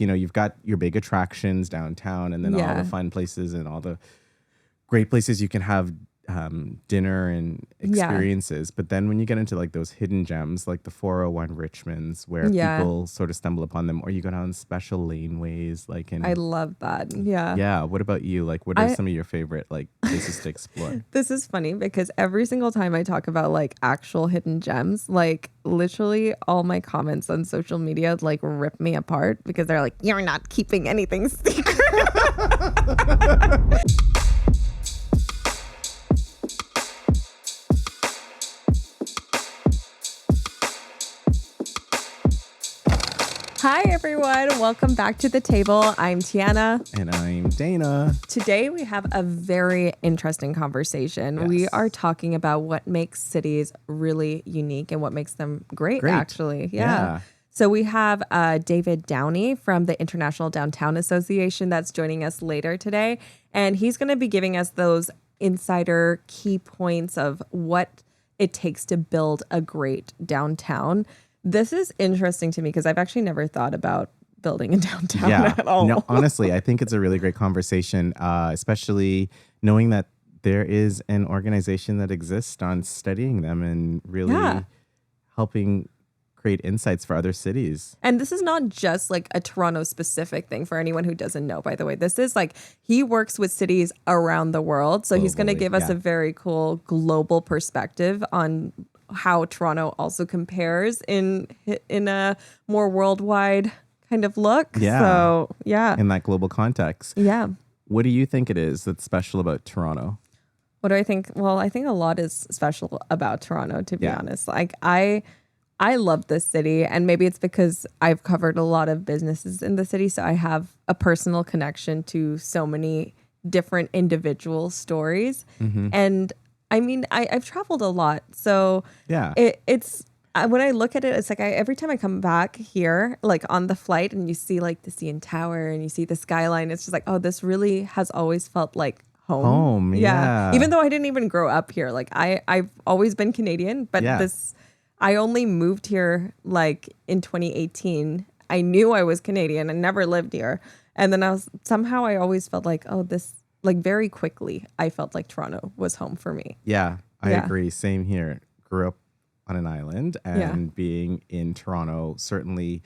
You've got your big attractions downtown and then all the Yeah. fun places and all the great places you can have dinner and Yeah. experiences. But then when you get into like those hidden gems, like the 401 Richmonds, where Yeah. people sort of stumble upon them, or you go down special laneways, like I in, love that. Yeah. yeah. What about you? Like, what are I some of your favorite like places to explore? This is funny because every single time I talk about like actual hidden gems, like literally all my comments on social media like rip me apart because they're like, "You're not keeping anything secret." Hi everyone, welcome back to the table. I'm Tiana. And I'm Dana. Today we have a very interesting conversation. Yes. We are talking about what makes cities really unique and what makes them great. Actually. Yeah. So we have David Downey from the International Downtown Association that's joining us later today. And he's going to be giving us those insider key points of what it takes to build a great downtown. This is interesting to me because I've actually never thought about building a downtown at all. No, honestly, I think it's a really great conversation, especially knowing that there is an organization that exists on studying them and really helping create insights for other cities. And this is not just like a Toronto specific thing for anyone who doesn't know, by the way. This is like he works with cities around the world. So he's going to give us a very cool global perspective on how Toronto also compares in a more worldwide kind of look. Yeah. So, yeah. In that global context. Yeah. What do you think it is that's special about Toronto? What do I think? Well, I think a lot is special about Toronto, to be honest. Like I love this city, and maybe it's because I've covered a lot of businesses in the city, so I have a personal connection to so many different individual stories. And I mean, I've traveled a lot, so it's when I look at it, it's like every time I come back here, like on the flight, and you see like the CN Tower and you see the skyline, it's just like, oh, this really has always felt like home. Yeah. Even though I didn't even grow up here, like I've always been Canadian, but I only moved here like in 2018. I knew I was Canadian and never lived here, and then I always felt like, oh, this. Like very quickly, I felt like Toronto was home for me. Yeah, I agree. Same here. Grew up on an island and being in Toronto certainly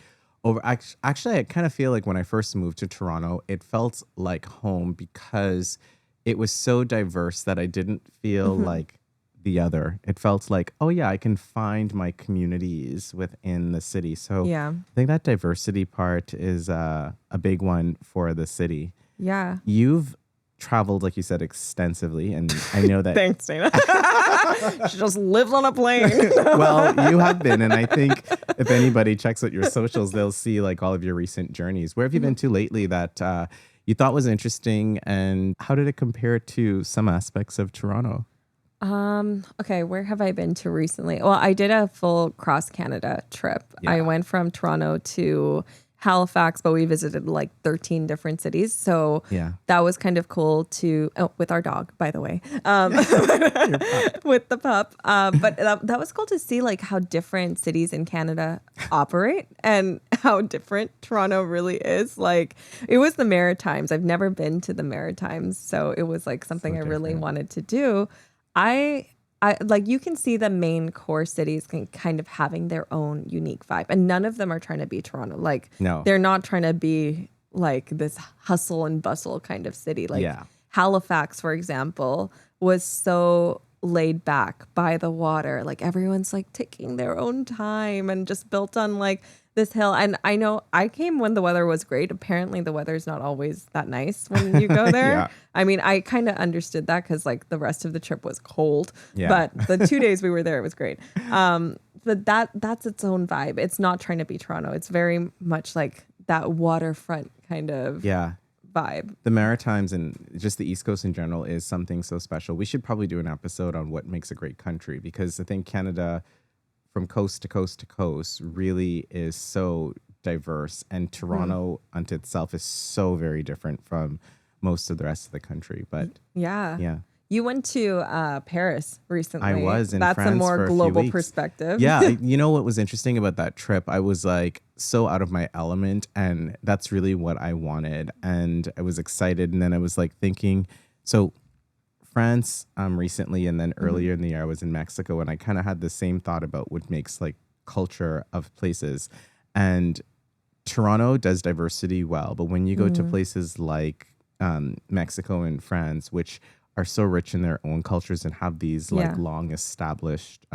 actually, I kind of feel like when I first moved to Toronto, it felt like home because it was so diverse that I didn't feel like the other. It felt like, oh yeah, I can find my communities within the city. So I think that diversity part is a big one for the city. Yeah. You've traveled, like you said, extensively, and I know that. Thanks, Dana. She just lives on a plane. Well, you have been, and I think if anybody checks out your socials, they'll see like all of your recent journeys. Where have you been to lately that you thought was interesting, and how did it compare to some aspects of Toronto? Okay, where have I been to recently? Well, I did a full cross Canada trip. I went from Toronto to Halifax, but we visited like 13 different cities. So that was kind of cool with our dog, by the way, with the pup. But that was cool to see like how different cities in Canada operate and how different Toronto really is. Like it was the Maritimes. I've never been to the Maritimes. So it was like something I really wanted to do. I like you can see the main core cities kind of having their own unique vibe, and none of them are trying to be Toronto. Like they're not trying to be like this hustle and bustle kind of city. Like Halifax, for example, was so laid back by the water. Like everyone's like taking their own time and just built on like this hill. And I know I came when the weather was great. Apparently the weather's not always that nice when you go there. I mean, I kind of understood that because like the rest of the trip was cold, but the 2 days we were there, it was great. But that's its own vibe. It's not trying to be Toronto. It's very much like that waterfront kind of vibe. The Maritimes and just the East Coast in general is something so special. We should probably do an episode on what makes a great country, because I think Canada from coast to coast to coast really is so diverse, and Toronto unto itself is so very different from most of the rest of the country. But You went to Paris recently. I was in That's France a more for a few global weeks. perspective. Yeah, you know what was interesting about that trip? I was like so out of my element, and that's really what I wanted. And I was excited, and then I was like thinking, so France recently, and then earlier in the year I was in Mexico, and I kind of had the same thought about what makes like culture of places. And Toronto does diversity well, but when you go to places like Mexico and France, which are so rich in their own cultures and have these like long established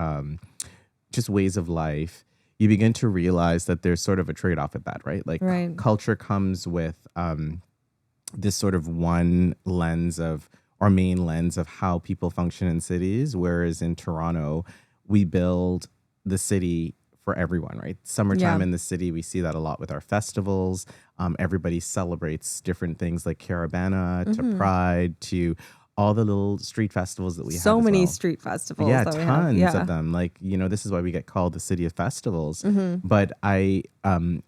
just ways of life, you begin to realize that there's sort of a trade-off at that, right? Like Right. culture comes with this sort of one lens of, or main lens of how people function in cities, whereas in Toronto, we build the city for everyone, right? Summertime Yeah. in the city, we see that a lot with our festivals. Everybody celebrates different things like Caravana to Pride to all the little street festivals that we have So as many well. street festivals Yeah, that we have. tons Yeah. of them. Like, this is why we get called the city of festivals. But I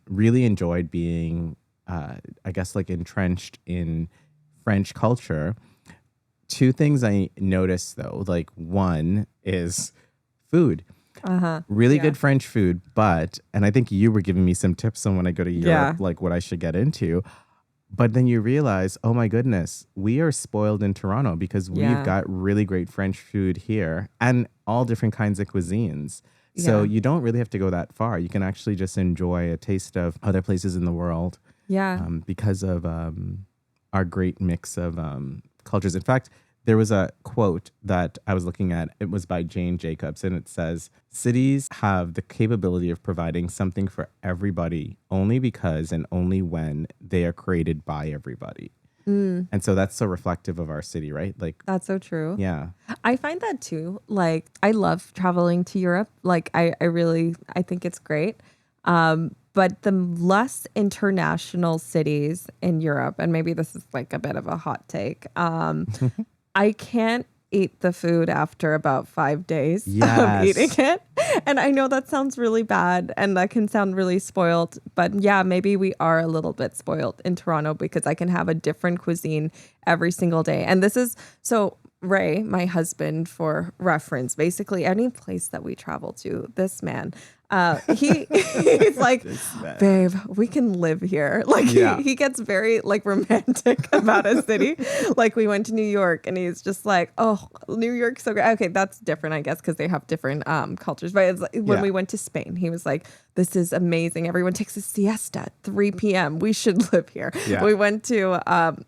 really enjoyed being, I guess, like entrenched in French culture. Two things I noticed though, like one is food. Really good French food, and I think you were giving me some tips on when I go to Europe, like what I should get into. But then you realize, oh my goodness, we are spoiled in Toronto because we've got really great French food here and all different kinds of cuisines. So you don't really have to go that far. You can actually just enjoy a taste of other places in the world because of our great mix of cultures. In fact, there was a quote that I was looking at. It was by Jane Jacobs, and it says, cities have the capability of providing something for everybody only because and only when they are created by everybody. And so that's so reflective of our city, right? Like, That's so true. yeah. I find that too. Like, I love traveling to Europe. Like, I think it's great. But the less international cities in Europe, and maybe this is like a bit of a hot take, I can't eat the food after about 5 days of eating it. And I know that sounds really bad and that can sound really spoiled, but yeah, maybe we are a little bit spoiled in Toronto because I can have a different cuisine every single day. And this is so Ray, my husband, for reference, basically any place that we travel to, this man, he's like, babe, we can live here. Like he gets very like romantic about a city. Like we went to New York and he's just like, oh, New York's so great. Okay, that's different, I guess, because they have different cultures. But it's like, when we went to Spain, he was like, this is amazing. Everyone takes a siesta at 3 p.m. We should live here. We went to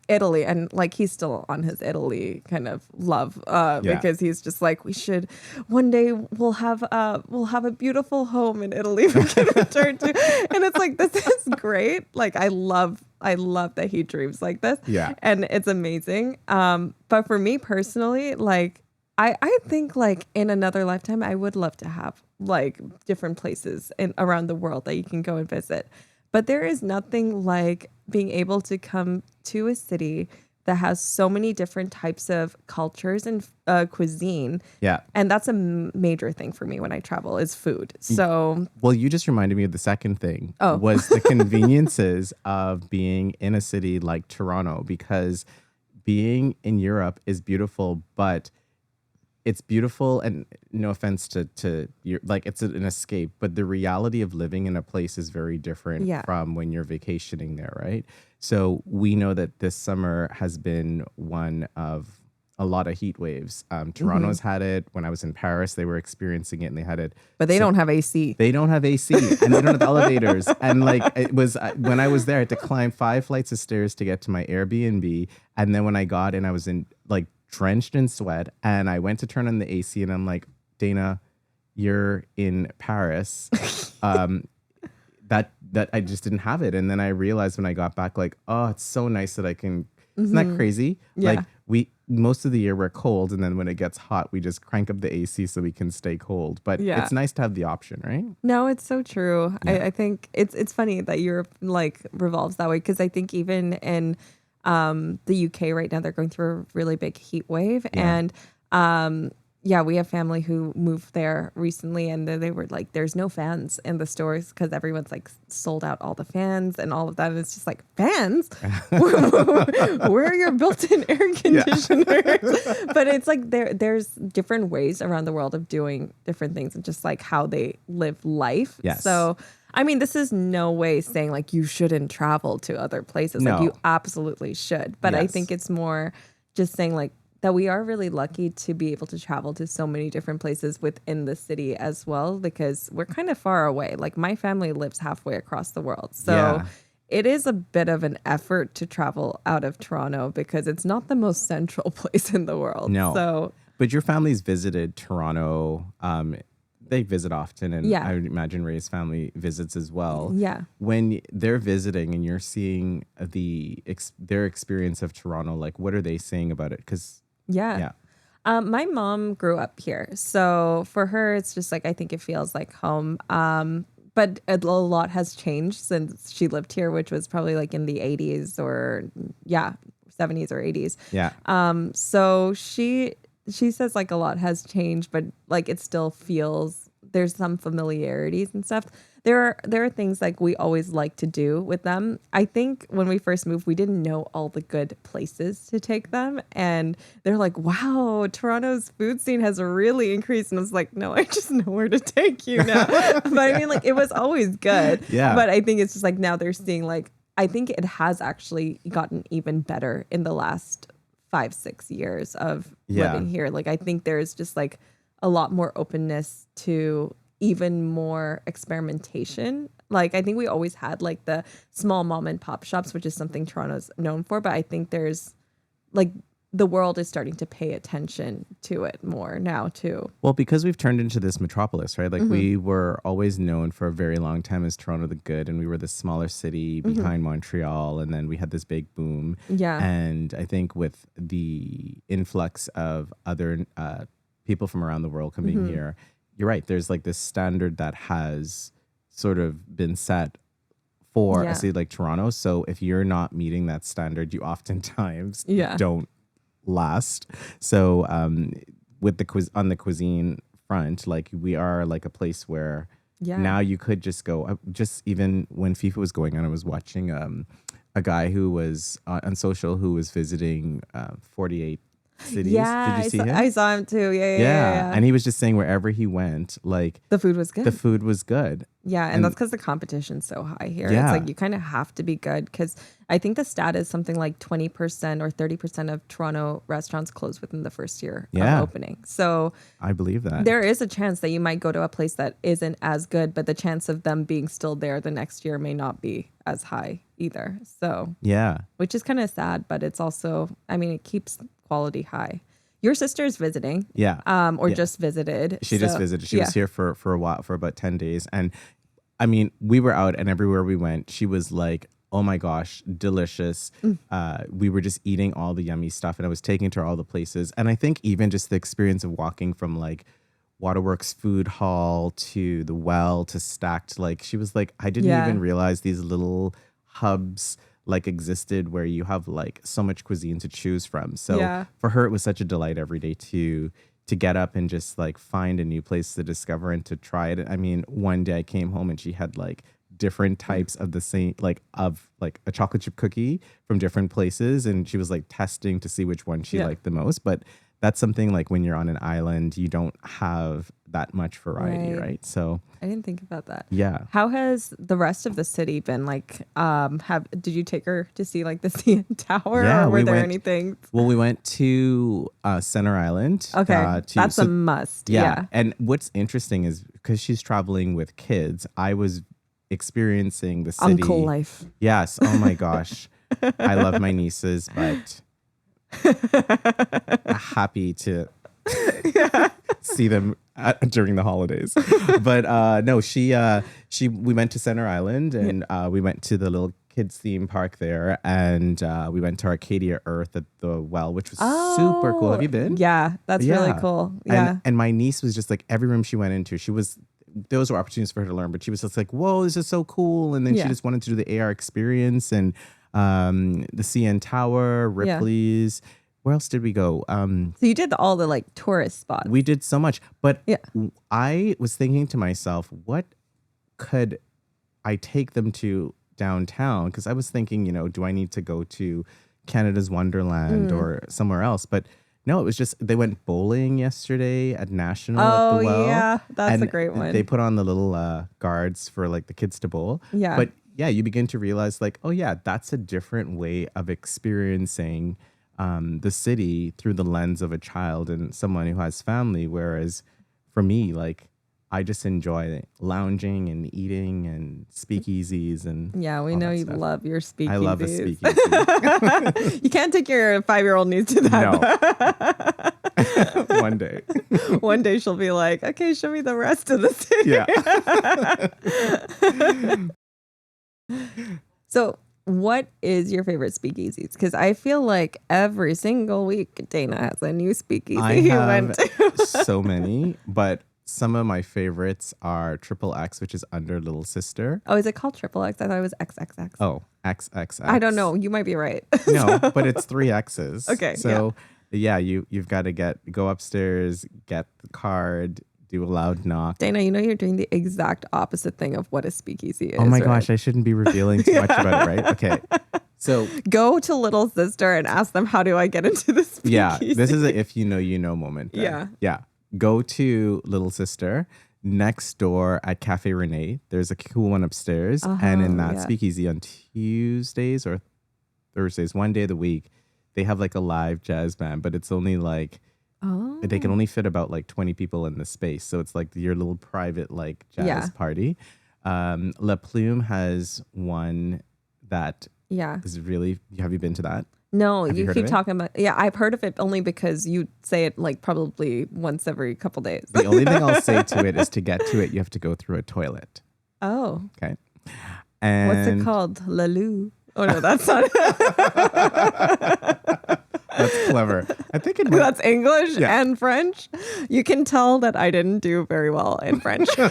Italy, and like he's still on his Italy kind of love because he's just like, we should one day we'll have a beautiful home in Italy we can return to. And it's like, this is great. Like I love that he dreams like this. Yeah. And it's amazing. But for me personally, like I think like in another lifetime, I would love to have like different places around the world that you can go and visit. But there is nothing like being able to come to a city that has so many different types of cultures and cuisine. Yeah. And that's a major thing for me when I travel is food. So, well, you just reminded me of the second thing Oh. was the conveniences of being in a city like Toronto, because being in Europe is beautiful, but it's beautiful, and no offense to your, like it's an escape, but the reality of living in a place is very different from when you're vacationing there, right? So we know that this summer has been one of a lot of heat waves. Toronto's had it. When I was in Paris, they were experiencing it and they had it. But they don't have AC. They don't have AC and they don't have elevators. And like it was when I was there, I had to climb 5 flights of stairs to get to my Airbnb. And then when I got in, I was in like drenched in sweat, and I went to turn on the AC and I'm like, Dana, you're in Paris. That I just didn't have it. And then I realized when I got back, like, oh, it's so nice that I can, isn't that crazy? Yeah. Like most of the year we're cold, and then when it gets hot, we just crank up the AC so we can stay cold. But it's nice to have the option, right? No, it's so true. Yeah. I think it's funny that Europe like revolves that way, because I think even in the UK right now, they're going through a really big heat wave. And yeah, we have family who moved there recently, and they were like, "There's no fans in the stores because everyone's like sold out all the fans and all of that." And it's just like, fans, where are your built-in air conditioners? But it's like there's different ways around the world of doing different things and just like how they live life. Yes. So, I mean, this is no way saying like you shouldn't travel to other places. No. Like you absolutely should. But I think it's more just saying like that we are really lucky to be able to travel to so many different places within the city as well, because we're kind of far away. Like my family lives halfway across the world. So it is a bit of an effort to travel out of Toronto because it's not the most central place in the world. No. So, but your family's visited Toronto. They visit often, and I would imagine Ray's family visits as well. Yeah. When they're visiting and you're seeing their experience of Toronto, like what are they saying about it? Because my mom grew up here, so for her, it's just like I think it feels like home. But a lot has changed since she lived here, which was probably like in the 80s or 70s or 80s. Yeah. So she says like a lot has changed, but like it still feels there's some familiarities and stuff. There are things like we always like to do with them. I think when we first moved, we didn't know all the good places to take them. And they're like, wow, Toronto's food scene has really increased. And I was like, no, I just know where to take you now. But I mean, like, it was always good. Yeah. But I think it's just like now they're seeing like, I think it has actually gotten even better in the last 5-6 years of living here. Like, I think there's just like a lot more openness to even more experimentation. Like I think we always had like the small mom and pop shops, which is something Toronto's known for, but I think there's like the world is starting to pay attention to it more now too. Well, because we've turned into this metropolis, right? Like we were always known for a very long time as Toronto the Good, and we were the smaller city behind Montreal, and then we had this big boom. Yeah. And I think with the influx of other people from around the world coming here, you're right. There's like this standard that has sort of been set for a city like Toronto. So if you're not meeting that standard, you oftentimes don't last. So with on the cuisine front, like we are like a place where now you could just go. Just even when FIFA was going on, I was watching a guy who was on social who was visiting 48 cities. Yeah, did you see him? I saw him too. Yeah. And he was just saying wherever he went, like the food was good. The food was good. Yeah, and that's because the competition's so high here. Yeah. It's like you kind of have to be good because I think the stat is something like 20% or 30% of Toronto restaurants close within the first year of opening. So I believe that. There is a chance that you might go to a place that isn't as good, but the chance of them being still there the next year may not be as high either. So which is kind of sad, but it's also, I mean, it keeps quality high. Your sister's visiting. Or just visited. She just visited. She was here for a while, for about 10 days. And I mean, we were out and everywhere we went, she was like, oh my gosh, delicious. We were just eating all the yummy stuff and I was taking her to all the places. And I think even just the experience of walking from like Waterworks Food Hall to the Well to Stacked, like she was like, I didn't even realize these little hubs like existed where you have like so much cuisine to choose from. So for her, it was such a delight every day to get up and just like find a new place to discover and to try it. I mean, one day I came home and she had like different types of the same, like of like a chocolate chip cookie from different places. And she was like testing to see which one she liked the most. But that's something like when you're on an island, you don't have that much variety, right? So I didn't think about that. Yeah. How has the rest of the city been like? Did you take her to see like the CN Tower? Yeah, or were there anything? Well, we went to Center Island. Okay, that's a must. Yeah. And what's interesting is because she's traveling with kids, I was experiencing the city. Uncle life. Yes. Oh my gosh. I love my nieces, but happy to see them during the holidays. But no, we went to Center Island and we went to the little kids theme park there, and we went to Arcadia Earth at the Well, which was super cool. Have you been? Yeah, that's really cool. Yeah. And my niece was just like, every room she went into, those were opportunities for her to learn, but she was just like, whoa, this is so cool. And then she just wanted to do the AR experience and the CN Tower, Ripley's. where else did we go? So you did all the like tourist spots. We did so much, but Yeah. I was thinking to myself, what could I take them to downtown? Because I was thinking, do I need to go to Canada's Wonderland or somewhere else? But no, it was just they went bowling yesterday at National at the Well. Yeah, that's and a great one. They put on the little guards for like the kids to bowl. Yeah. But yeah, you begin to realize like, oh yeah, that's a different way of experiencing the city through the lens of a child and someone who has family. Whereas for me, like I just enjoy lounging and eating and speakeasies and yeah, we all know that you stuff. love your speakeasies. I love a speakeasy. You can't take your 5-year-old niece to that. No. One day. One day she'll be like, okay, show me the rest of the city. Yeah. So what is your favorite speakeasies? Because I feel like every single week Dana has a new speakeasy I he have went to. so many, but some of my favorites are Triple X, which is under Little Sister. Oh, is it called Triple X? I thought it was XXX. Oh, XXX. I don't know. You might be right. No, but it's 3 X's. Okay, So yeah, you've got to go upstairs, get the card, do a loud knock. Dana, you're doing the exact opposite thing of what a speakeasy is. Oh my right? gosh, I shouldn't be revealing too much about it, right? Okay. So go to Little Sister and ask them, how do I get into this speakeasy? yeah, this is a if you know moment. Then. Yeah. Yeah. Go to Little Sister. Next door at Cafe Renee, there's a cool one upstairs. And in that speakeasy on Tuesdays or Thursdays, one day of the week, they have like a live jazz band, but it's only like, they can only fit about like 20 people in the space. So it's like your little private like jazz party. La Plume has one that is really, have you been to that? No, you keep talking about. Yeah, I've heard of it only because you say it like probably once every couple days. The only thing I'll say to it is to get to it, you have to go through a toilet. Oh. Okay. And what's it called? Laloo. Oh no, that's not. That's clever. I think that's English and French. You can tell that I didn't do very well in French. I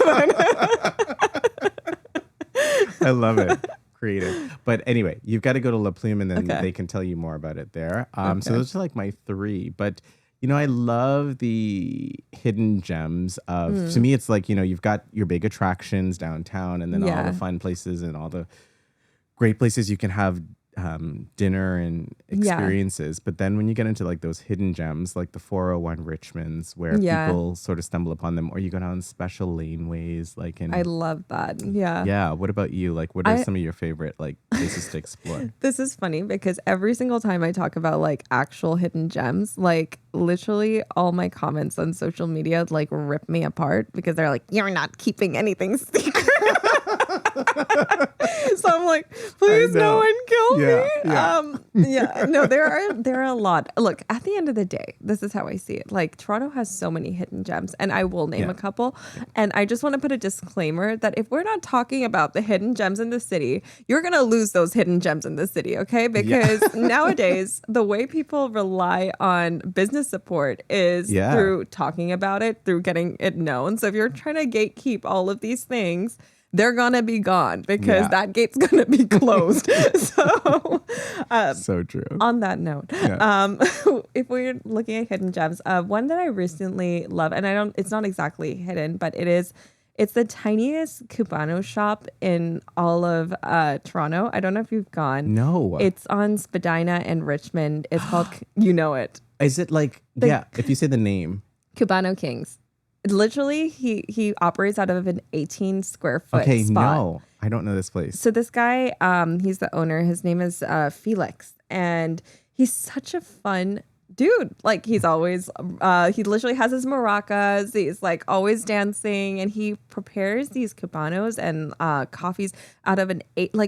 love it. Creative. But anyway, you've got to go to La Plume and then they can tell you more about it there. So those are like my 3. But, I love the hidden gems of, to me, it's like, you've got your big attractions downtown and then all the fun places and all the great places you can have dinner and experiences. But then when you get into like those hidden gems, like the 401 Richmonds, where people sort of stumble upon them, or you go down special laneways, like in. I love that. Yeah. Yeah. What about you? Like, what are some of your favorite like places to explore? This is funny because every single time I talk about like actual hidden gems, like literally all my comments on social media like rip me apart because they're like, you're not keeping anything secret. So I'm like, please no one kill me. No, there are a lot. Look, at the end of the day, this is how I see it. Like Toronto has so many hidden gems, and I will name a couple. And I just want to put a disclaimer that if we're not talking about the hidden gems in the city, you're gonna lose those hidden gems in the city, okay? Because nowadays the way people rely on business support is through talking about it, through getting it known. So if you're trying to gatekeep all of these things, they're gonna be gone because that gate's gonna be closed. So true. On that note, if we're looking at hidden gems, one that I recently love, and it's not exactly hidden, but it's the tiniest Cubano shop in all of Toronto. I don't know if you've gone. No. It's on Spadina and Richmond. It's called, it. Is it like, if you say the name. Cubano Kings. Literally, he operates out of an 18 square foot spot. No, I don't know this place. So this guy, he's the owner. His name is Felix, and he's such a fun dude. Like he's always, he literally has his maracas. He's like always dancing, and he prepares these cubanos and coffees out of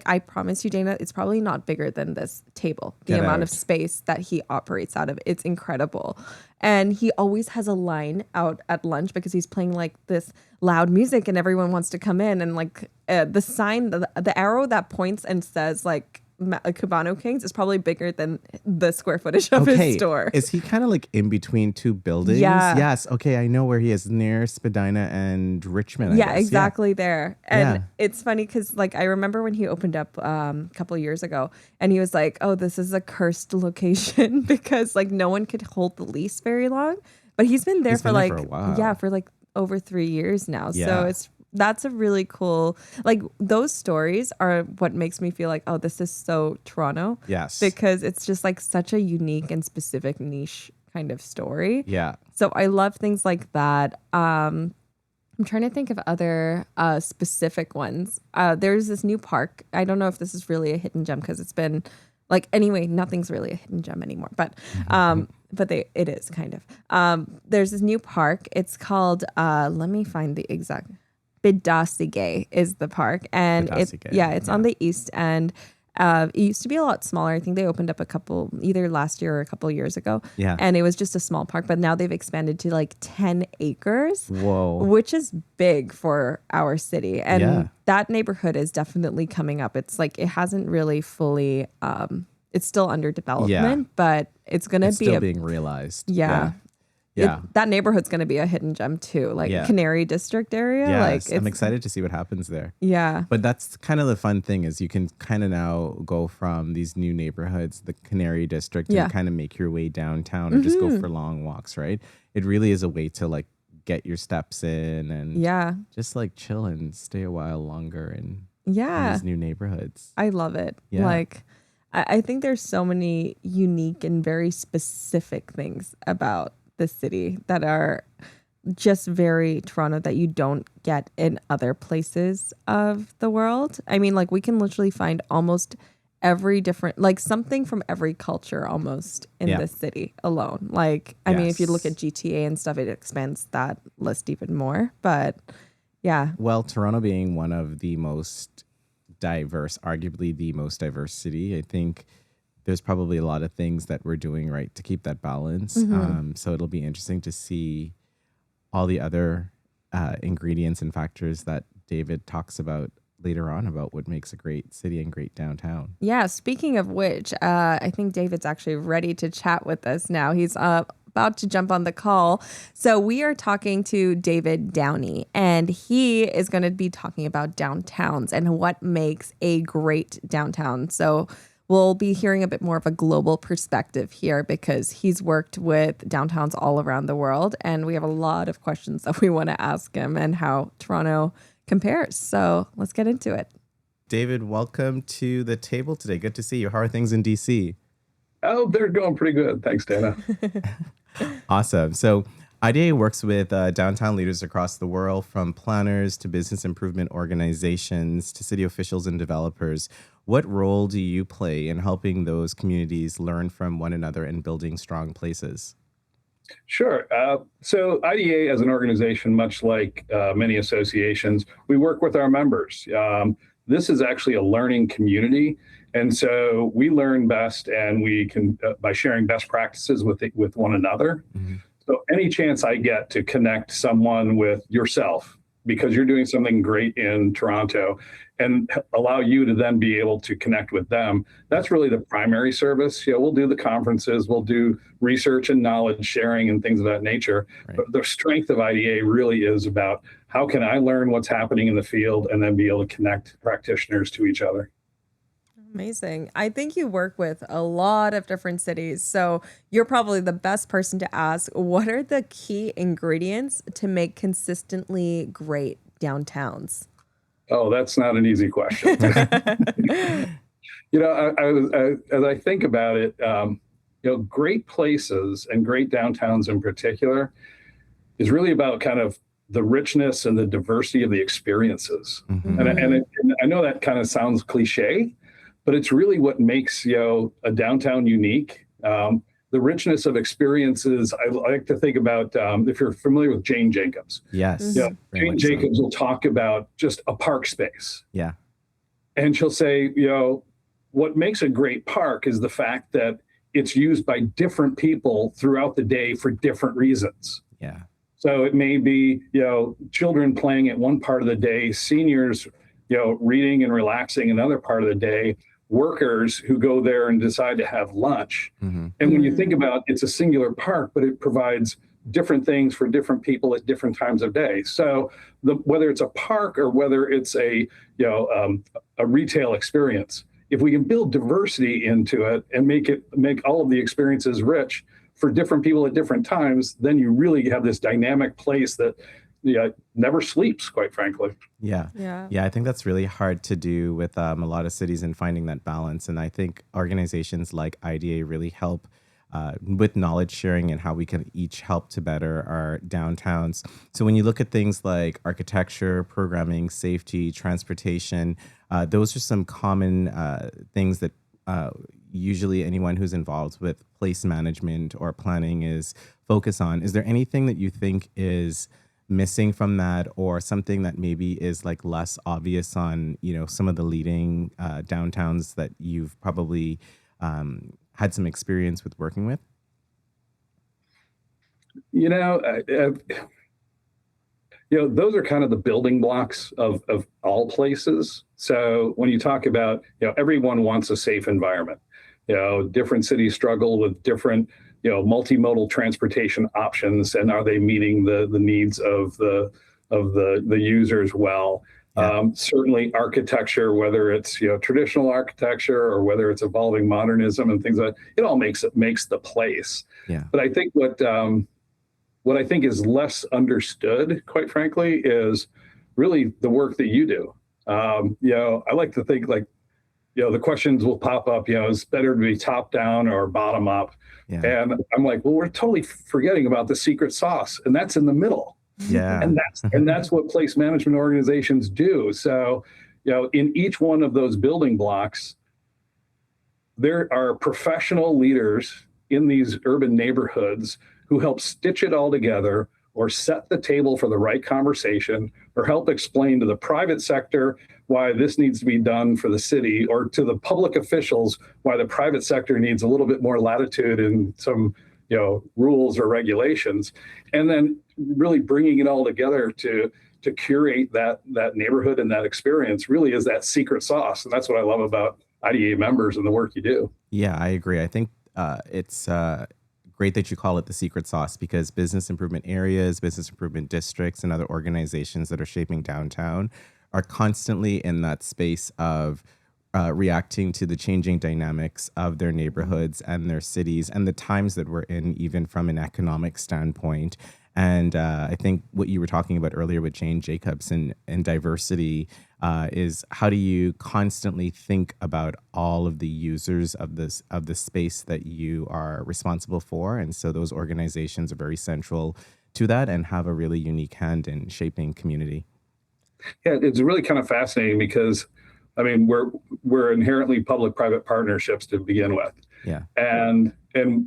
I promise you, Dana, it's probably not bigger than this table. The amount of space that he operates out of, it's incredible. And he always has a line out at lunch because he's playing like this loud music and everyone wants to come in. And like the sign, the arrow that points and says like Cubano Kings is probably bigger than the square footage of his store. Is he kind of like in between two buildings? Yeah. Yes. Okay, I know where he is, near Spadina and Richmond. Yeah, exactly there. And Yeah. it's funny because like I remember when he opened up a couple of years ago, and he was like, "Oh, this is a cursed location," because like no one could hold the lease very long. But he's been there for like a while. yeah, for like over 3 years now. Yeah. So that's a really cool, like those stories are what makes me feel like, oh, this is so Toronto. Yes. Because it's just like such a unique and specific niche kind of story. Yeah. So I love things like that. I'm trying to think of other specific ones. There's this new park. I don't know if this is really a hidden gem because it's been like, anyway, nothing's really a hidden gem anymore, but it is kind of. There's this new park. It's called, let me find the exact, Bidasige is the park. And it's on the east end. It used to be a lot smaller. I think they opened up either last year or a couple years ago. Yeah. And it was just a small park, but now they've expanded to like 10 acres. Whoa. Which is big for our city. And that neighborhood is definitely coming up. It's like, it hasn't really fully, it's still under development, but it's going to be still being realized. Yeah. That neighborhood's going to be a hidden gem too, like Canary District area. Yes, I'm excited to see what happens there. Yeah. But that's kind of the fun thing is you can kind of now go from these new neighborhoods, the Canary District, and kind of make your way downtown or just go for long walks, right? It really is a way to like get your steps in and just like chill and stay a while longer in these new neighborhoods. I love it. Yeah. Like, I think there's so many unique and very specific things about the city that are just very Toronto that you don't get in other places of the world. I mean, like we can literally find almost every different, like something from every culture almost in this city alone. Like, I mean, if you look at GTA and stuff, it expands that list even more. But yeah. Well, Toronto being one of the most diverse, arguably the most diverse city, I think there's probably a lot of things that we're doing right to keep that balance. So it'll be interesting to see all the other ingredients and factors that David talks about later on about what makes a great city and great downtown. Yeah, speaking of which, I think David's actually ready to chat with us now. He's about to jump on the call. So we are talking to David Downey, and he is going to be talking about downtowns and what makes a great downtown. So we'll be hearing a bit more of a global perspective here because he's worked with downtowns all around the world. And we have a lot of questions that we want to ask him and how Toronto compares. So let's get into it. David, welcome to the table today. Good to see you. How are things in DC? Oh, they're going pretty good. Thanks, Dana. Awesome. So IDA works with downtown leaders across the world, from planners to business improvement organizations to city officials and developers. What role do you play in helping those communities learn from one another and building strong places? Sure. So IDA as an organization, much like many associations, we work with our members. This is actually a learning community. And so we learn best and we can by sharing best practices with one another. Mm-hmm. So any chance I get to connect someone with yourself because you're doing something great in Toronto and allow you to then be able to connect with them, that's really the primary service. You know, we'll do the conferences, we'll do research and knowledge sharing and things of that nature. Right. But the strength of IDA really is about how can I learn what's happening in the field and then be able to connect practitioners to each other. Amazing. I think you work with a lot of different cities, so you're probably the best person to ask, what are the key ingredients to make consistently great downtowns? Oh, that's not an easy question. You know, as I think about it, you know, great places and great downtowns in particular is really about kind of the richness and the diversity of the experiences. Mm-hmm. And I know that kind of sounds cliche, but it's really what makes, you know, a downtown unique. The richness of experiences. I like to think about, if you're familiar with Jane Jacobs. Yes. You know, Jane Jacobs will talk about just a park space. Yeah. And she'll say, you know, what makes a great park is the fact that it's used by different people throughout the day for different reasons. Yeah. So it may be, you know, children playing at one part of the day, seniors, you know, reading and relaxing another part of the day, workers who go there and decide to have lunch. Mm-hmm. And when you think about it's a singular park, but it provides different things for different people at different times of day. So whether it's a park or whether it's a retail experience, if we can build diversity into it and make all of the experiences rich for different people at different times, then you really have this dynamic place that never sleeps, quite frankly. Yeah. I think that's really hard to do with a lot of cities and finding that balance. And I think organizations like IDA really help with knowledge sharing and how we can each help to better our downtowns. So when you look at things like architecture, programming, safety, transportation, those are some common things that usually anyone who's involved with place management or planning is focused on. Is there anything that you think is missing from that, or something that maybe is like less obvious on, some of the leading downtowns that you've probably had some experience with working with? Those are kind of the building blocks of all places. So when you talk about, everyone wants a safe environment. Different cities struggle with different, multimodal transportation options, and are they meeting the needs of the users well? Yeah. Certainly architecture, whether it's traditional architecture or whether it's evolving modernism and things like that, it all makes the place. Yeah. But I think what I think is less understood, quite frankly, is really the work that you do. I like to think the questions will pop up, is it better to be top down or bottom up? Yeah. And I'm like, well, we're totally forgetting about the secret sauce, and that's in the middle. Yeah. And that's what place management organizations do. So, in each one of those building blocks, there are professional leaders in these urban neighborhoods who help stitch it all together, or set the table for the right conversation, or help explain to the private sector why this needs to be done for the city, or to the public officials why the private sector needs a little bit more latitude in some rules or regulations, and then really bringing it all together to curate that neighborhood and that experience really is that secret sauce. And that's what I love about IDA members and the work you do. Yeah, I agree. I think it's great that you call it the secret sauce, because business improvement areas, business improvement districts, and other organizations that are shaping downtown are constantly in that space of reacting to the changing dynamics of their neighborhoods and their cities and the times that we're in, even from an economic standpoint. And I think what you were talking about earlier with Jane Jacobs and diversity is how do you constantly think about all of the users of the space that you are responsible for. And so those organizations are very central to that and have a really unique hand in shaping community. Yeah, it's really kind of fascinating because we're inherently public-private partnerships to begin with. Yeah. And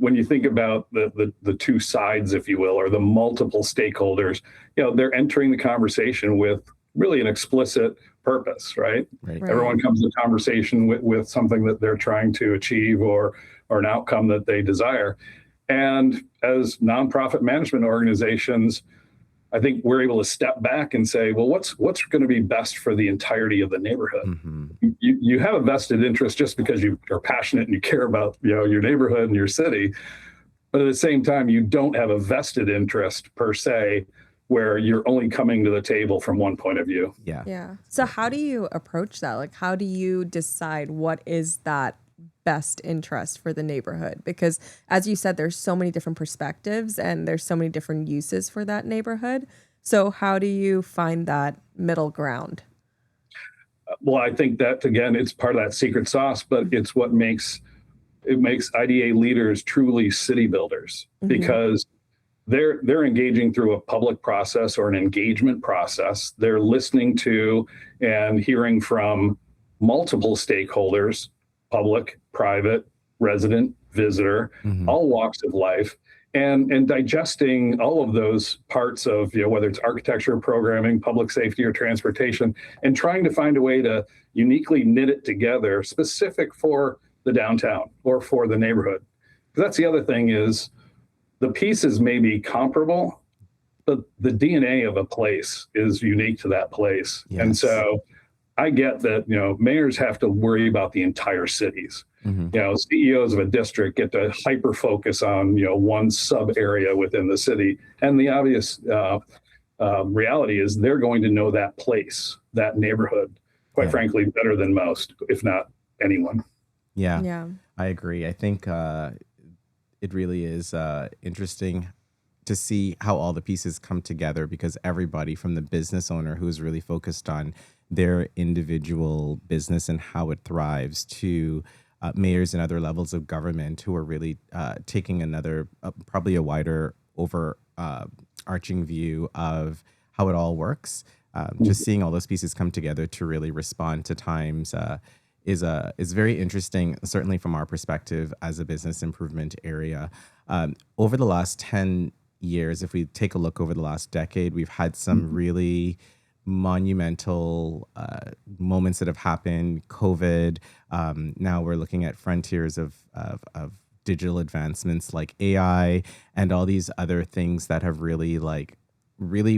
when you think about the two sides, if you will, or the multiple stakeholders, they're entering the conversation with really an explicit purpose, right? Right. Everyone comes to conversation with something that they're trying to achieve or an outcome that they desire. And as nonprofit management organizations, I think we're able to step back and say, well, what's going to be best for the entirety of the neighborhood? Mm-hmm. You have a vested interest just because you are passionate and you care about your neighborhood and your city, but at the same time, you don't have a vested interest per se, where you're only coming to the table from one point of view. Yeah. So how do you approach that? Like, how do you decide what is that best interest for the neighborhood? Because as you said, there's so many different perspectives and there's so many different uses for that neighborhood. So how do you find that middle ground? Well, I think that, again, it's part of that secret sauce, but it's what makes IDA leaders truly city builders, because they're engaging through a public process or an engagement process. They're listening to and hearing from multiple stakeholders, public, private, resident, visitor, all walks of life, and digesting all of those parts of, whether it's architecture, programming, public safety, or transportation, and trying to find a way to uniquely knit it together specific for the downtown or for the neighborhood. Because that's the other thing is the pieces may be comparable, but the DNA of a place is unique to that place. Yes. And so I get that, mayors have to worry about the entire cities. CEOs of a district get to hyper focus on, one sub area within the city. And the obvious reality is they're going to know that place, that neighborhood, quite frankly, better than most, if not anyone. Yeah, I agree. I think it really is interesting to see how all the pieces come together, because everybody from the business owner who's really focused on their individual business and how it thrives to mayors and other levels of government who are really taking another, probably a wider arching view of how it all works. Just seeing all those pieces come together to really respond to times is very interesting, certainly from our perspective as a business improvement area. Over the last 10 years, if we take a look over the last decade, we've had some really monumental moments that have happened. COVID. Now we're looking at frontiers of digital advancements like AI and all these other things that have really,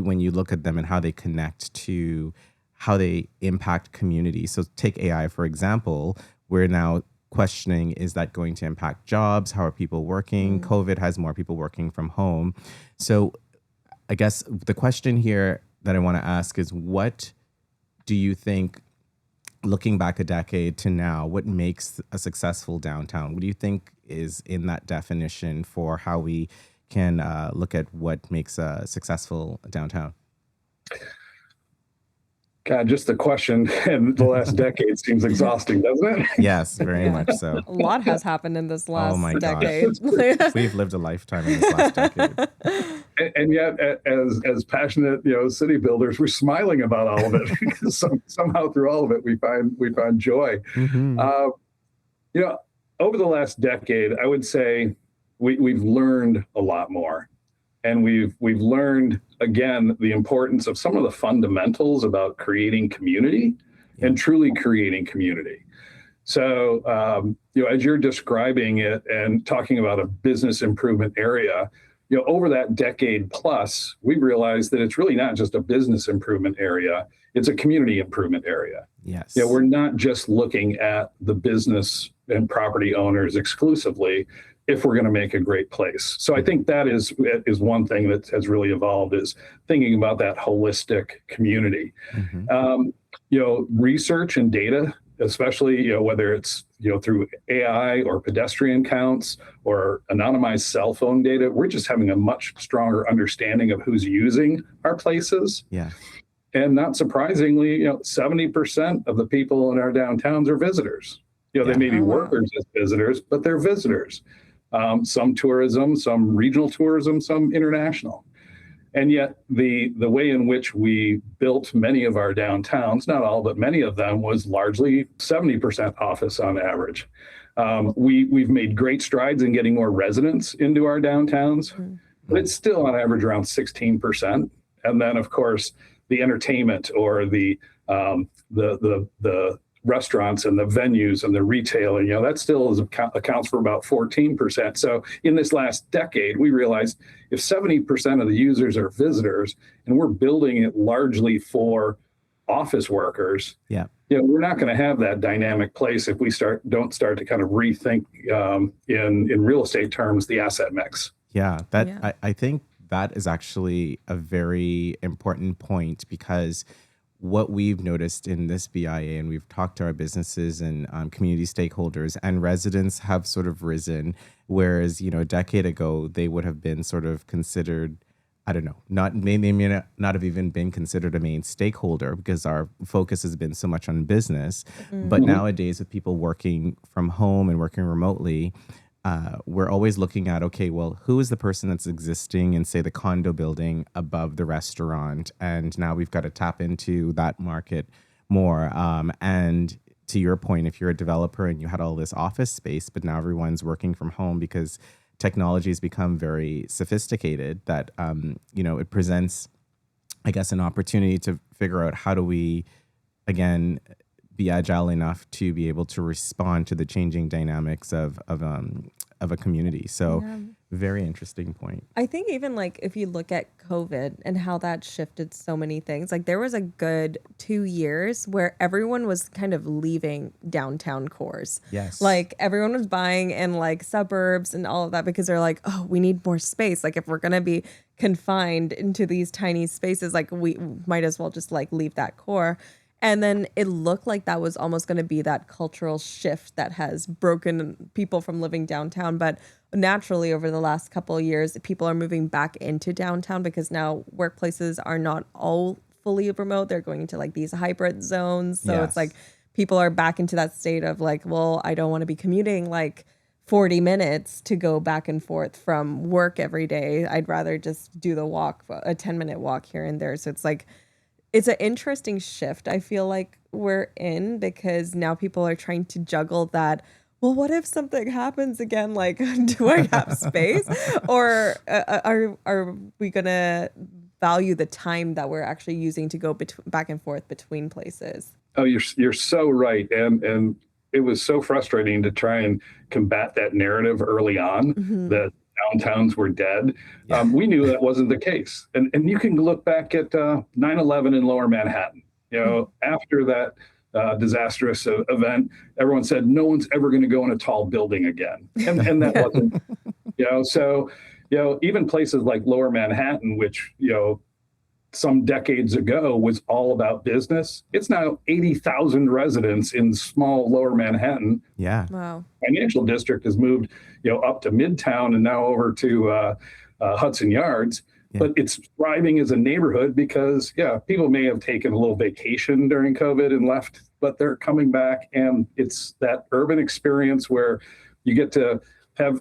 when you look at them and how they connect to how they impact communities. So take AI, for example, we're now questioning, is that going to impact jobs? How are people working? COVID has more people working from home. So I guess the question here that I want to ask is, what do you think, looking back a decade to now, what makes a successful downtown? What do you think is in that definition for how we can look at what makes a successful downtown? God, just the question in the last decade seems exhausting, doesn't it? Yes, very much so. A lot has happened in this last decade. We've lived a lifetime in this last decade. And yet, as passionate, city builders, we're smiling about all of it because somehow through all of it, we find joy. Over the last decade, I would say we've learned a lot more. And we've learned, again, the importance of some of the fundamentals about creating community and truly creating community. So, as you're describing it and talking about a business improvement area, over that decade plus, we realized that it's really not just a business improvement area, it's a community improvement area. Yes. We're not just looking at the business and property owners exclusively if we're going to make a great place. So I think that is one thing that has really evolved, is thinking about that holistic community. Research and data, especially, whether it's, through AI or pedestrian counts or anonymized cell phone data, we're just having a much stronger understanding of who's using our places. Yeah. And not surprisingly, 70% of the people in our downtowns are visitors. They may be workers as visitors, but they're visitors. Some tourism, some regional tourism, some international. And yet the way in which we built many of our downtowns, not all, but many of them, was largely 70% office on average. We've made great strides in getting more residents into our downtowns, but it's still on average around 16%. And then, of course, the entertainment or the restaurants and the venues and the retailing, that still accounts for about 14%. So in this last decade, we realized if 70% of the users are visitors and we're building it largely for office workers, we're not going to have that dynamic place if we don't start to kind of rethink in real estate terms the asset mix. I think that is actually a very important point, because what we've noticed in this BIA, and we've talked to our businesses and community stakeholders, and residents have sort of risen, whereas, a decade ago, they would have been sort of considered, I don't know, they may not have even been considered a main stakeholder because our focus has been so much on business. But nowadays, with people working from home and working remotely, we're always looking at, okay, well, who is the person that's existing in, say, the condo building above the restaurant? And now we've got to tap into that market more. And to your point, if you're a developer and you had all this office space, but now everyone's working from home because technology has become very sophisticated, that, it presents, I guess, an opportunity to figure out how do we, again, be agile enough to be able to respond to the changing dynamics of a community. So Very interesting point. I think even like if you look at COVID and how that shifted so many things, like there was a good 2 years where everyone was kind of leaving downtown cores. Yes. Like everyone was buying in like suburbs and all of that because they're like, oh, we need more space. Like if we're going to be confined into these tiny spaces, like we might as well just like leave that core. And then it looked like that was almost going to be that cultural shift that has broken people from living downtown. But naturally, over the last couple of years, people are moving back into downtown because now workplaces are not all fully remote. They're going into like these hybrid zones. So Yes. it's like people are back into that state of like, well, I don't want to be commuting like 40 minutes to go back and forth from work every day. I'd rather just do the walk, a 10-minute walk here and there. So it's like, it's an interesting shift I feel like we're in because now people are trying to juggle that. Well, what if something happens again? Like, do I have space? Or are we going to value the time that we're actually using to go back and forth between places? Oh, you're so right. And it was so frustrating to try and combat that narrative early on that downtowns were dead. Yeah. We knew that wasn't the case. And you can look back at 9/11 in Lower Manhattan. After that disastrous event, everyone said no one's ever going to go in a tall building again. And that wasn't, so, even places like Lower Manhattan, which, some decades ago was all about business. It's now 80,000 residents in small Lower Manhattan. Yeah. Wow. Financial district has moved, up to Midtown and now over to Hudson Yards. Yeah. But it's thriving as a neighborhood because, people may have taken a little vacation during COVID and left, but they're coming back. And it's that urban experience where you get to have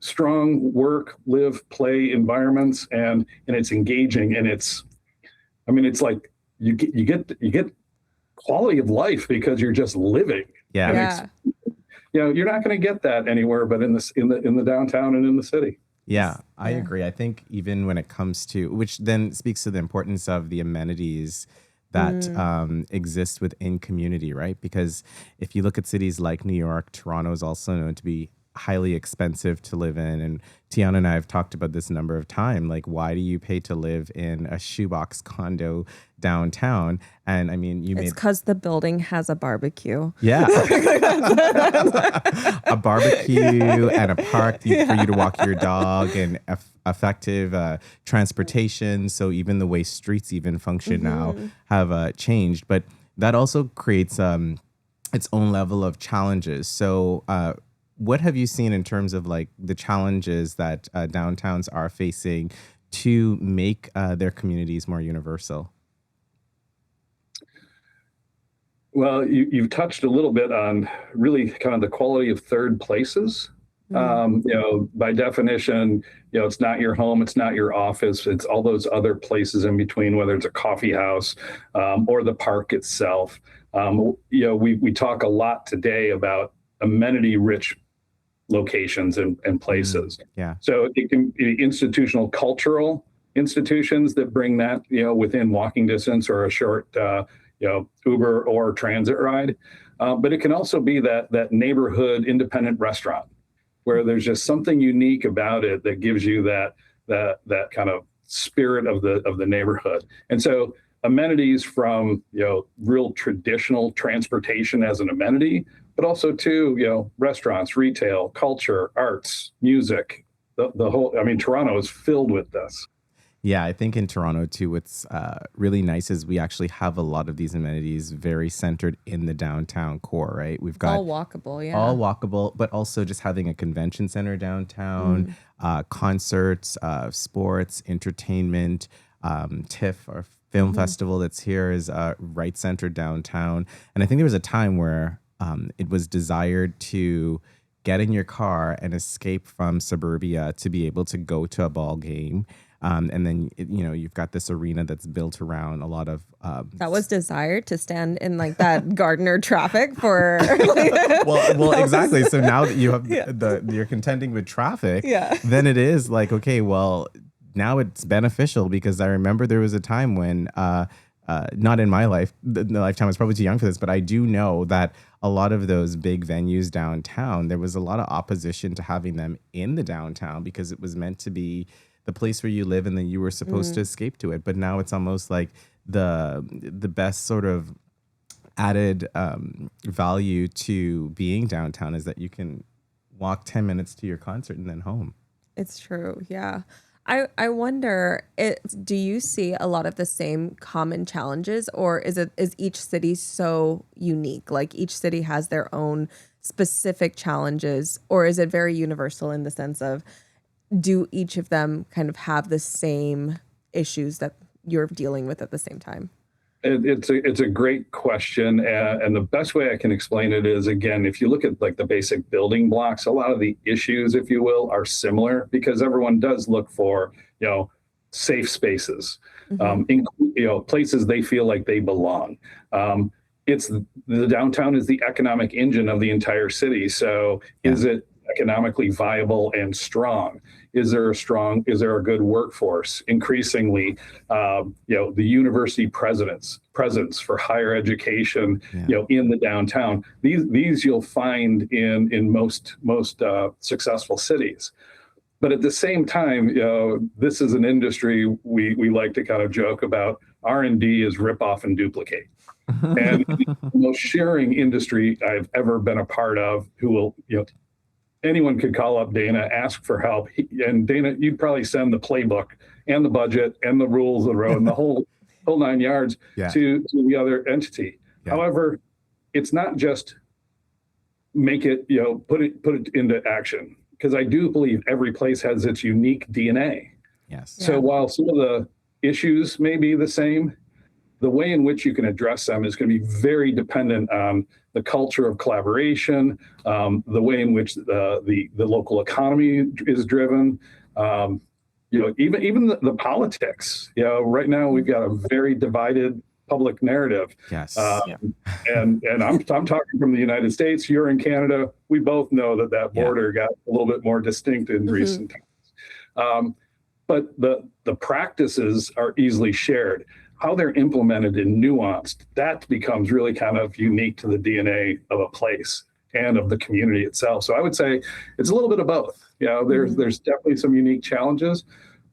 strong work, live, play environments, and it's engaging, and it's like you get quality of life because you're just living. Yeah. You're not going to get that anywhere but in the downtown and in the city. Yeah, I agree. I think even when it comes to, which then speaks to the importance of the amenities that exist within community, right? Because if you look at cities like New York, Toronto is also known to be highly expensive to live in. And Tiana and I have talked about this a number of times. Like, why do you pay to live in a shoebox condo downtown? And I mean, It's because the building has a barbecue. Yeah. A barbecue and a park for you to walk your dog and effective transportation. So even the way streets even function now have changed. But that also creates its own level of challenges. So what have you seen in terms of like the challenges that downtowns are facing to make their communities more universal? Well, you've touched a little bit on really kind of the quality of third places. By definition, it's not your home, it's not your office, it's all those other places in between, whether it's a coffee house or the park itself. We talk a lot today about amenity-rich locations and places. Yeah. So it can be institutional, cultural institutions that bring that, within walking distance or a short, Uber or transit ride. But it can also be that neighborhood independent restaurant where there's just something unique about it that gives you that kind of spirit of the neighborhood. And so amenities from, real traditional transportation as an amenity, but also to, restaurants, retail, culture, arts, music, the whole, Toronto is filled with this. Yeah, I think in Toronto too, what's really nice is we actually have a lot of these amenities very centered in the downtown core, right? We've got all walkable, all walkable, but also just having a convention center downtown, concerts, sports, entertainment, TIFF, or film festival that's here is right centered downtown. And I think there was a time where it was desired to get in your car and escape from suburbia to be able to go to a ball game. And then, you've got this arena that's built around a lot of... that was desired to stand in like that Gardner traffic for... well, exactly. So now that you have you're contending with traffic, then it is like, okay, well, now it's beneficial because I remember there was a time when... not in my life, the lifetime, I was probably too young for this, but I do know that a lot of those big venues downtown, there was a lot of opposition to having them in the downtown because it was meant to be the place where you live and then you were supposed to escape to it. But now it's almost like the best sort of added value to being downtown is that you can walk 10 minutes to your concert and then home. It's true. Yeah. I wonder, do you see a lot of the same common challenges, or is each city so unique? Like each city has their own specific challenges, or is it very universal in the sense of, do each of them kind of have the same issues that you're dealing with at the same time? It's a great question, and the best way I can explain it is, again, if you look at like the basic building blocks, a lot of the issues, if you will, are similar because everyone does look for safe spaces, places they feel like they belong. It's the downtown is the economic engine of the entire city. So is it economically viable and strong? Is there a good workforce? Increasingly, the university presence for higher education, in the downtown. These you'll find in most successful cities. But at the same time, this is an industry we like to kind of joke about. R&D is rip off and duplicate. And the most sharing industry I've ever been a part of, who will, anyone could call up Dana, ask for help. And Dana, you'd probably send the playbook and the budget and the rules of the road and the whole 9 yards to the other entity. Yeah. However, it's not just make it, put it into action. Because I do believe every place has its unique DNA. Yes. So while some of the issues may be the same, the way in which you can address them is going to be very dependent on the culture of collaboration, the way in which the local economy is driven, even the politics. Right now we've got a very divided public narrative. Yes. And I'm talking from the United States. You're in Canada. We both know that border got a little bit more distinct in recent times. But the practices are easily shared. How they're implemented and nuanced, that becomes really kind of unique to the DNA of a place and of the community itself. So I would say it's a little bit of both. There's definitely some unique challenges,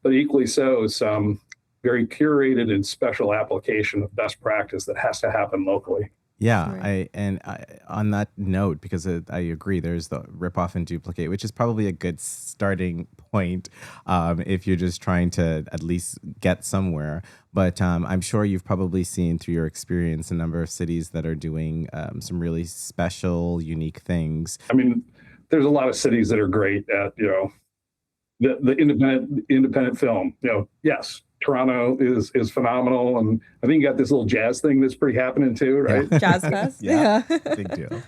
but equally so some very curated and special application of best practice that has to happen locally. Yeah, right. On that note, because I agree, there's the rip off and duplicate, which is probably a good starting point if you're just trying to at least get somewhere. But I'm sure you've probably seen through your experience a number of cities that are doing some really special, unique things. I mean, there's a lot of cities that are great at the independent film. Yes. Toronto is phenomenal, and I think you got this little jazz thing that's pretty happening too, right? Yeah. Jazz Fest, big deal.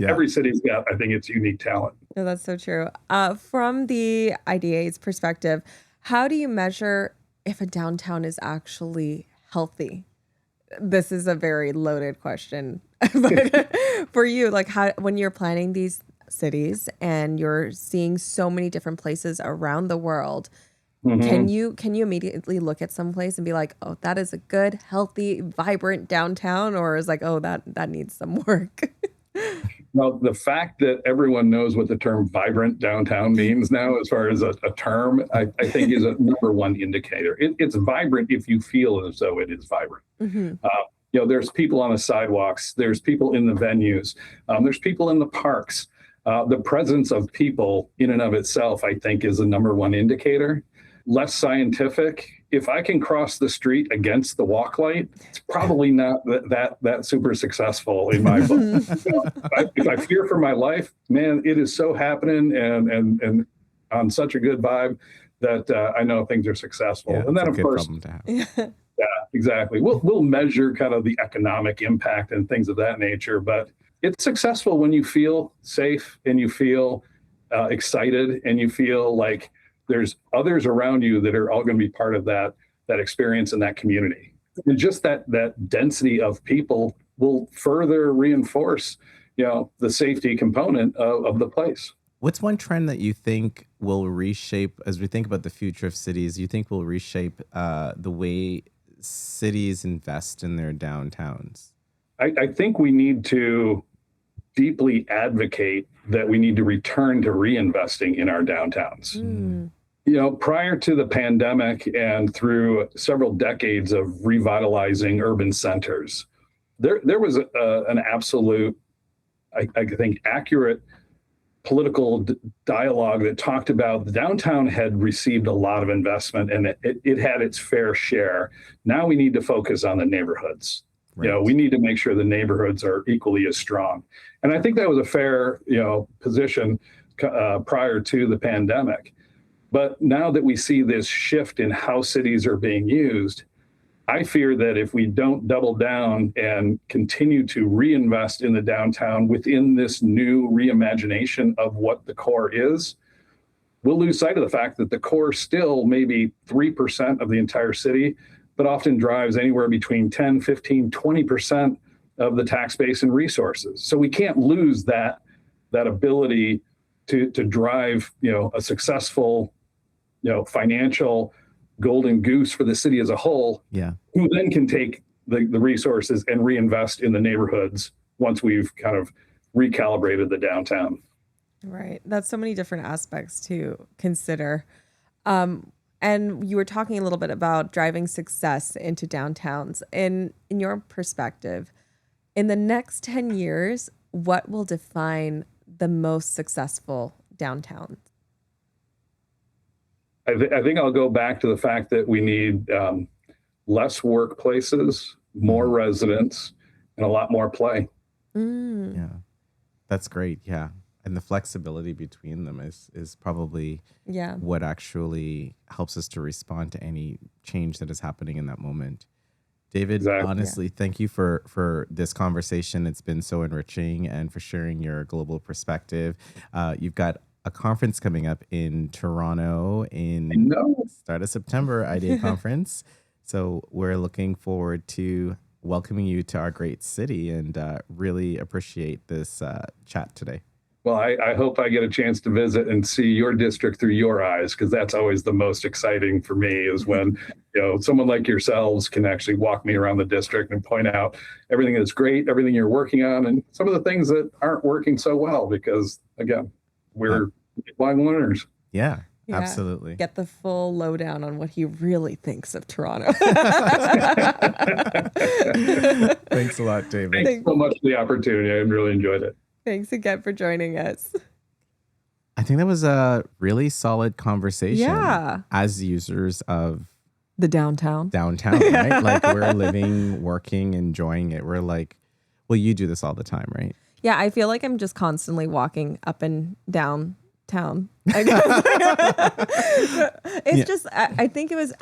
Every city's got, I think, its unique talent. No, that's so true. From the IDA's perspective, how do you measure if a downtown is actually healthy? This is a very loaded question, but for you, like when you're planning these cities and you're seeing so many different places around the world. Mm-hmm. Can you immediately look at some place and be like, oh, that is a good, healthy, vibrant downtown, or is like, oh, that needs some work? Well, the fact that everyone knows what the term vibrant downtown means now, as far as a term, I think is a number one indicator. It's vibrant if you feel as though it is vibrant. Mm-hmm. There's people on the sidewalks, there's people in the venues, there's people in the parks. The presence of people in and of itself, I think, is the number one indicator. Less scientific. If I can cross the street against the walk light, it's probably not that super successful in my book. If I fear for my life, man, it is so happening and on such a good vibe that I know things are successful. Yeah, and then, of course, yeah, exactly. We'll measure kind of the economic impact and things of that nature, but it's successful when you feel safe and you feel excited and you feel like there's others around you that are all going to be part of that experience in that community. And just that density of people will further reinforce, the safety component of the place. What's one trend that you think will reshape, as we think about the future of cities, you think will reshape the way cities invest in their downtowns? I think we need to deeply advocate that we need to return to reinvesting in our downtowns. Prior to the pandemic and through several decades of revitalizing urban centers, there was an absolute, I think, accurate political dialogue that talked about the downtown had received a lot of investment and it had its fair share. Now we need to focus on the neighborhoods. Right. We need to make sure the neighborhoods are equally as strong. And I think that was a fair, position prior to the pandemic. But now that we see this shift in how cities are being used, I fear that if we don't double down and continue to reinvest in the downtown within this new reimagination of what the core is, we'll lose sight of the fact that the core still maybe 3% of the entire city, but often drives anywhere between 10, 15, 20% of the tax base and resources. So we can't lose that ability to drive, a successful, financial golden goose for the city as a whole, who then can take the resources and reinvest in the neighborhoods once we've kind of recalibrated the downtown. Right. That's so many different aspects to consider. And you were talking a little bit about driving success into downtowns. In your perspective, in the next 10 years, what will define the most successful downtown? I think I'll go back to the fact that we need less workplaces, more residents, and a lot more play. Yeah, that's great. Yeah. And the flexibility between them is probably what actually helps us to respond to any change that is happening in that moment. David, honestly, thank you for this conversation. It's been so enriching and for sharing your global perspective. You've got a conference coming up in Toronto in start of September, IDEA conference. So we're looking forward to welcoming you to our great city and really appreciate this chat today. Well, I hope I get a chance to visit and see your district through your eyes, because that's always the most exciting for me is when, someone like yourselves can actually walk me around the district and point out everything that's great, everything you're working on, and some of the things that aren't working so well, because, again, we're lifelong learners. Yeah, absolutely. Get the full lowdown on what he really thinks of Toronto. Thanks a lot, David. Thanks so much for the opportunity. I really enjoyed it. Thanks again for joining us. I think that was a really solid conversation. Yeah. As users of the downtown, right? Like we're living, working, enjoying it. We're like, well, you do this all the time, right? Yeah, I feel like I'm just constantly walking up and down town. Just, I think it was,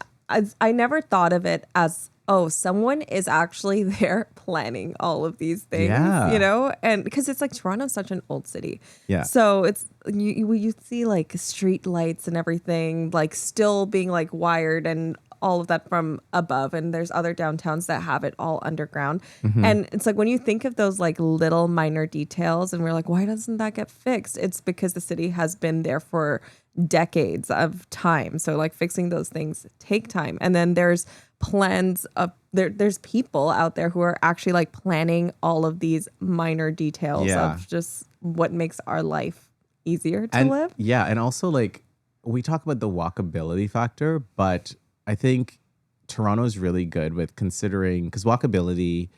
I never thought of it as, someone is actually there planning all of these things, and because it's like Toronto's such an old city. Yeah. So it's, you see like street lights and everything like still being like wired and all of that from above. And there's other downtowns that have it all underground. Mm-hmm. And it's like when you think of those like little minor details and we're like, why doesn't that get fixed? It's because the city has been there for decades of time. So like fixing those things take time. And then there's plans of there's people out there who are actually like planning all of these minor details of just what makes our life easier to live. Yeah. And also like we talk about the walkability factor, but I think Toronto's really good with considering, because walkability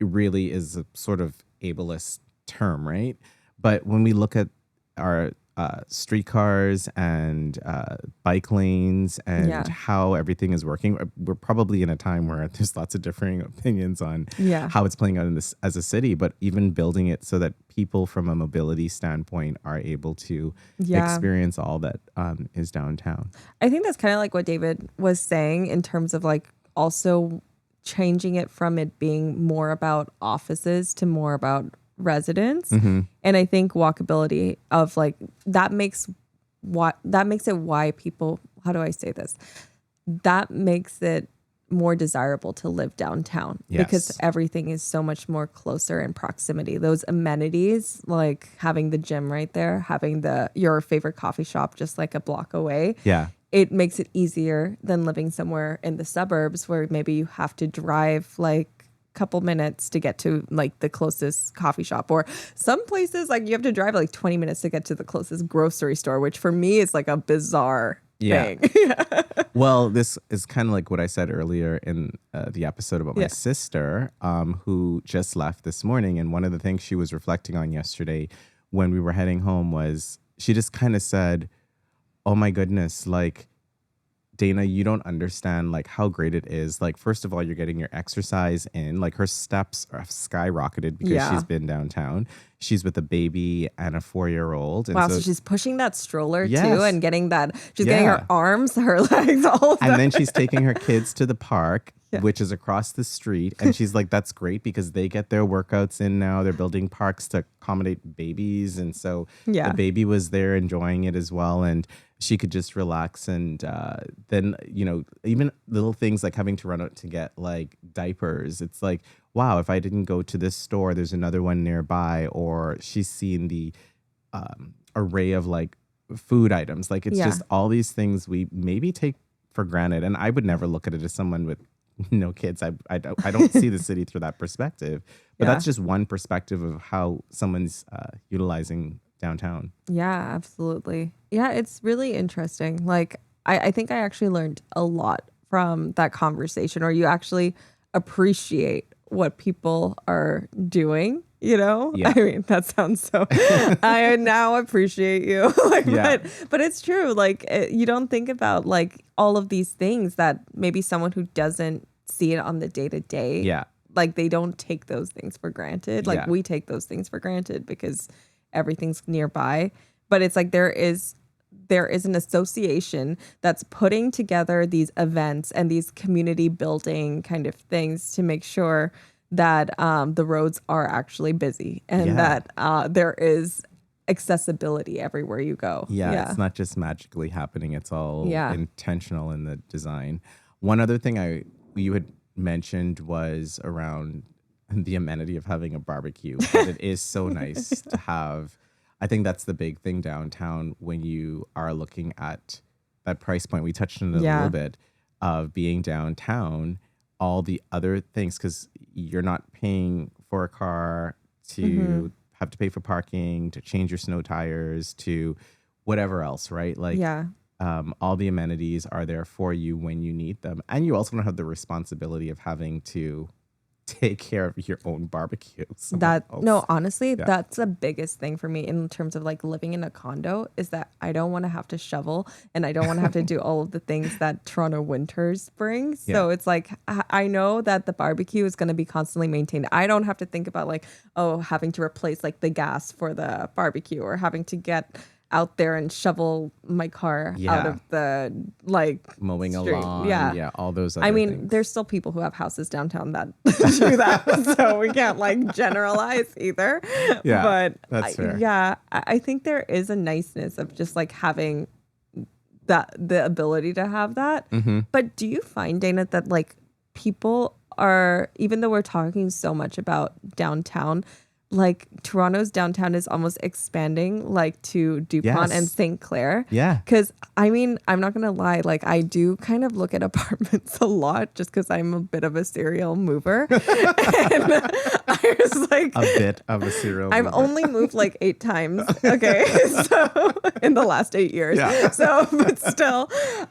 really is a sort of ableist term, right? But when we look at our streetcars and bike lanes and how everything is working, we're probably in a time where there's lots of differing opinions on how it's playing out in this as a city, but even building it so that people from a mobility standpoint are able to experience all that is downtown. I think that's kind of like what David was saying in terms of like also changing it from it being more about offices to more about residents. Mm-hmm. And I think walkability of like that makes it why people, how do I say this? That makes it more desirable to live downtown because everything is so much more closer in proximity. Those amenities, like having the gym right there, having your favorite coffee shop just like a block away. Yeah. It makes it easier than living somewhere in the suburbs where maybe you have to drive like couple minutes to get to like the closest coffee shop, or some places like you have to drive like 20 minutes to get to the closest grocery store, which for me is like a bizarre thing. Well, this is kind of like what I said earlier in the episode about my sister, who just left this morning. And one of the things she was reflecting on yesterday when we were heading home was she just kind of said, oh my goodness, like, Dana, you don't understand like how great it is. Like, first of all, you're getting your exercise in. Like, her steps are skyrocketed because she's been downtown. She's with a baby and a 4-year-old. And wow, so she's pushing that stroller too, and getting that. She's getting her arms, her legs, all of that. And then she's taking her kids to the park, which is across the street. And she's like, that's great because they get their workouts in now. They're building parks to accommodate babies. And so the baby was there enjoying it as well. And she could just relax. And then, you know, even little things like having to run out to get like diapers. It's like, wow, if I didn't go to this store, there's another one nearby. Or she's seen the array of like food items. Like, it's just all these things we maybe take for granted. And I would never look at it as someone with no kids. I don't see the city through that perspective. But that's just one perspective of how someone's utilizing downtown. Yeah, absolutely. Yeah, it's really interesting. Like, I think I actually learned a lot from that conversation, or you actually appreciate what people are doing, you know? Yeah. I mean, that sounds so, I now appreciate you. Like, but it's true. Like, you don't think about like all of these things that maybe someone who doesn't see it on the day to day, like they don't take those things for granted. Like we take those things for granted because everything's nearby. But it's like there is an association that's putting together these events and these community building kind of things to make sure that the roads are actually busy and that there is accessibility everywhere you go. Yeah, it's not just magically happening. It's all intentional in the design. One other thing you had mentioned was around the amenity of having a barbecue. But it is so nice to have. I think that's the big thing downtown when you are looking at that price point. We touched on it a little bit of being downtown, all the other things, because you're not paying for a car to have to pay for parking, to change your snow tires, to whatever else, right? Like, all the amenities are there for you when you need them. And you also don't have the responsibility of having to take care of your own barbecue. Honestly, that's the biggest thing for me in terms of like living in a condo is that I don't want to have to shovel and I don't want to have to do all of the things that Toronto winters brings. So it's like, I know that the barbecue is going to be constantly maintained. I don't have to think about like, having to replace like the gas for the barbecue or having to get out there and shovel my car out of the like mowing street. a lawn, all those other things. There's still people who have houses downtown that do that, so we can't like generalize either. But that's fair. I think there is a niceness of just like having the ability to have that. But do you find, Dana, that like people are, even though we're talking so much about downtown, like Toronto's downtown is almost expanding like to DuPont and St. Clair. Yeah. Because I mean, I'm not going to lie. Like I do kind of look at apartments a lot just because I'm a bit of a serial mover. And I was like. A bit of a serial mover. I've only moved like 8 times. Okay. So in the last 8 years. Yeah. So, but still.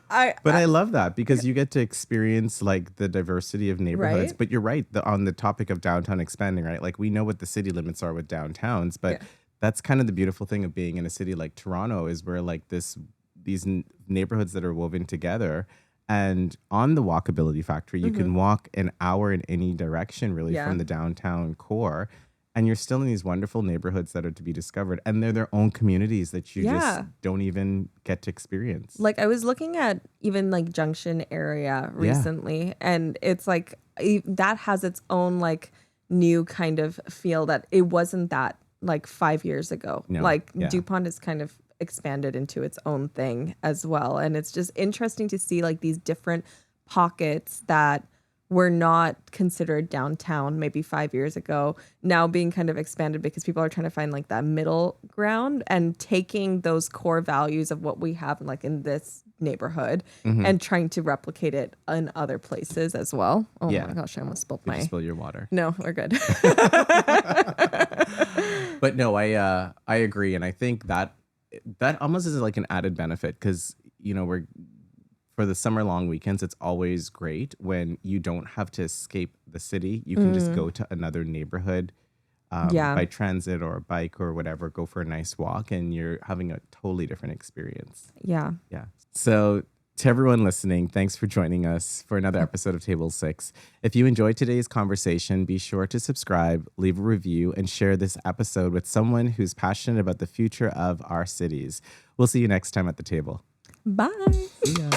I love that because you get to experience like the diversity of neighborhoods. Right? But you're right. On the topic of downtown expanding, right? Like we know what the city limits are with downtowns, but that's kind of the beautiful thing of being in a city like Toronto is where like these neighborhoods that are woven together. And on the walkability factor, you can walk an hour in any direction really from the downtown core. And you're still in these wonderful neighborhoods that are to be discovered. And they're their own communities that you just don't even get to experience. Like I was looking at even like Junction area recently, and it's like that has its own like new kind of feel that it wasn't that like 5 years ago. DuPont has kind of expanded into its own thing as well. And it's just interesting to see like these different pockets that were not considered downtown maybe 5 years ago now being kind of expanded because people are trying to find like that middle ground and taking those core values of what we have like in this neighborhood and trying to replicate it in other places as well. Oh my gosh, I almost spilled Did you spill your water? No, we're good. But no, I agree, and I think that almost is like an added benefit because we're for the summer long weekends. It's always great when you don't have to escape the city. You can just go to another neighborhood by transit or bike or whatever. Go for a nice walk, and you're having a totally different experience. Yeah. So to everyone listening, thanks for joining us for another episode of Table 6. If you enjoyed today's conversation, be sure to subscribe, leave a review, and share this episode with someone who's passionate about the future of our cities. We'll see you next time at the table. Bye. See ya.